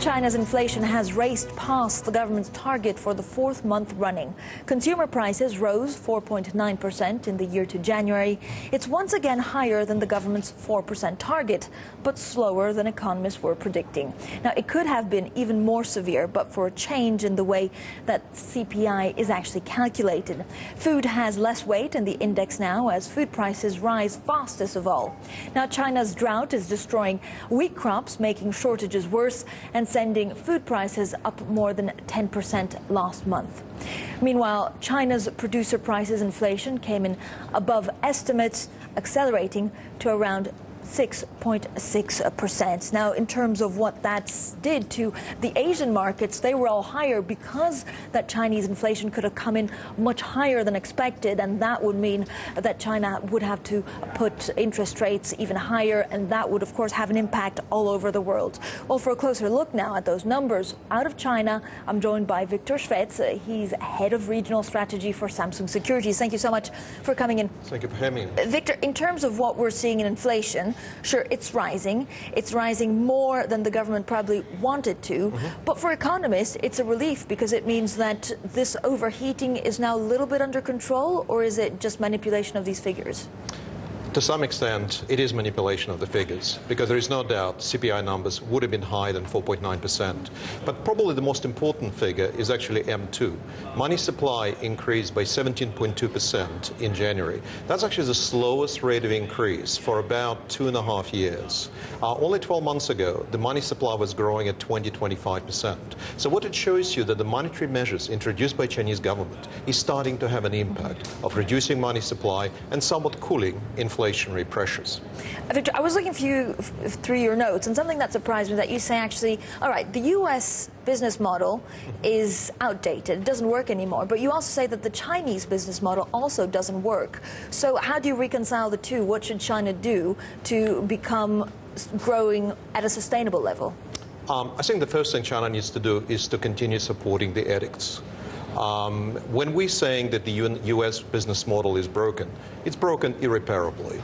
China's inflation has raced past the government's target for the fourth month running. Consumer prices rose 4.9% in the year to January. It's once again higher than the government's 4% target, but slower than economists were predicting. Now, it could have been even more severe, but for a change in the way that CPI is actually calculated. Food has less weight in the index now as food prices rise fastest of all. Now, China's drought is destroying wheat crops, making shortages worse, and sending food prices up more than 10% last month. Meanwhile, China's producer prices inflation came in above estimates, accelerating to around 6.6%. Now, in terms of what that did to the Asian markets, they were all higher because that Chinese inflation could have come in much higher than expected, and that would mean that China would have to put interest rates even higher, and that would, of course, have an impact all over the world. Well, for a closer look now at those numbers out of China, I'm joined by Viktor Shvets. He's head of regional strategy for Samsung Securities. Thank you so much for coming in. Thank you for having me. Victor, in terms of what we're seeing in inflation, sure, it's rising. It's rising more than the government probably wanted to. But for economists, it's a relief because it means that this overheating is now a little bit under control, or is it just manipulation of these figures? To some extent, it is manipulation of the figures, because there is no doubt CPI numbers would have been higher than 4.9%. But probably the most important figure is actually M2. Money supply increased by 17.2% in January. That's actually the slowest rate of increase for about 2.5 years. Only 12 months ago, the money supply was growing at 20–25%. So what it shows you that the monetary measures introduced by Chinese government is starting to have an impact of reducing money supply and somewhat cooling inflation. Inflationary pressures. Victor, I was looking through your notes, and something that surprised me that you say actually, all right, the U.S. business model is outdated, it doesn't work anymore, but you also say that the Chinese business model also doesn't work. So how do you reconcile the two? What should China do to become growing at a sustainable level? I think the first thing China needs to do is to continue supporting the edicts. When we're saying that the U.S. business model is broken, it's broken irreparably.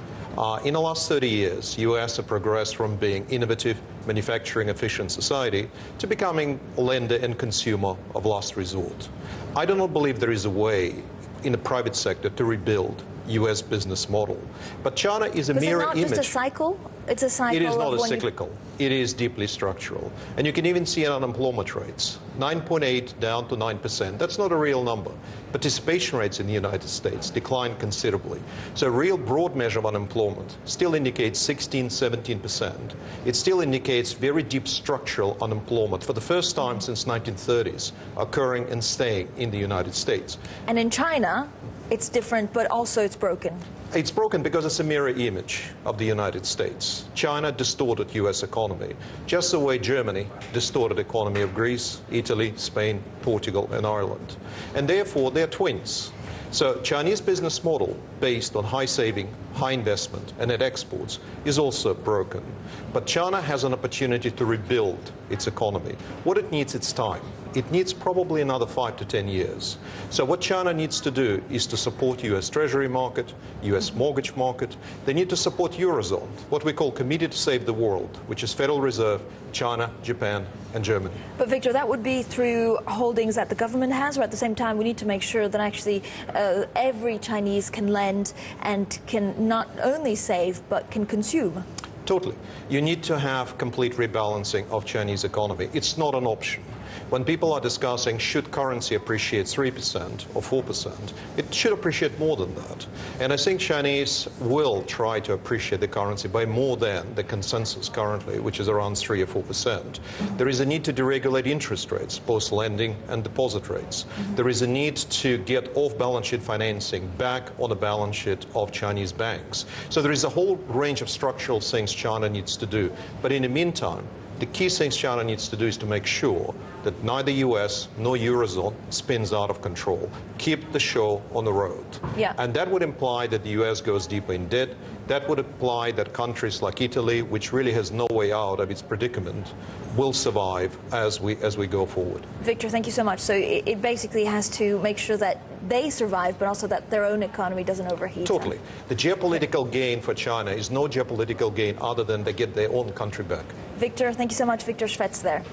In the last 30 years, U.S. have progressed from being innovative, manufacturing efficient society to becoming a lender and consumer of last resort. I do not believe there is a way in the private sector to rebuild U.S. business model. But China is a mirror image. Is it not just a cycle? It's a cycle. It is not a cyclical. It is deeply structural. And you can even see it on unemployment rates. 9.8 down to 9%. That's not a real number. Participation rates in the United States declined considerably. So a real broad measure of unemployment still indicates 16–17%. It still indicates very deep structural unemployment for the first time since 1930s occurring and staying in the United States. And in China, it's different, but also it's broken. It's broken because it's a mirror image of the United States. China distorted U.S. economy, just the way Germany distorted economy of Greece, Italy, Spain, Portugal, and Ireland. And therefore, they're twins. So Chinese business model based on high saving, high investment, and net exports is also broken. But China has an opportunity to rebuild its economy. What it needs is time. It needs probably another 5 to 10 years. So what China needs to do is to support U.S. Treasury market, U.S. mortgage market. They need to support Eurozone, what we call Committee to Save the World, which is Federal Reserve, China, Japan, and Germany. But Victor, that would be through holdings that the government has, or at the same time we need to make sure that actually every Chinese can lend and can not only save but can consume. Totally. You need to have complete rebalancing of Chinese economy. It's not an option. When people are discussing should currency appreciate 3% or 4%, it should appreciate more than that. And I think Chinese will try to appreciate the currency by more than the consensus currently, which is around 3 or 4%. There is a need to deregulate interest rates, both lending and deposit rates. There is a need to get off-balance sheet financing back on the balance sheet of Chinese banks. So there is a whole range of structural things China needs to do. But in the meantime, the key things China needs to do is to make sure that neither U.S. nor Eurozone spins out of control. Keep the show on the road. Yeah. And that would imply that the U.S. goes deeper in debt. That would imply that countries like Italy, which really has no way out of its predicament, will survive as we go forward. Victor, thank you so much. So it basically has to make sure that they survive, but also that their own economy doesn't overheat. Totally. The geopolitical gain for China is no geopolitical gain other than they get their own country back. Victor, thank you so much. Viktor Shvets there.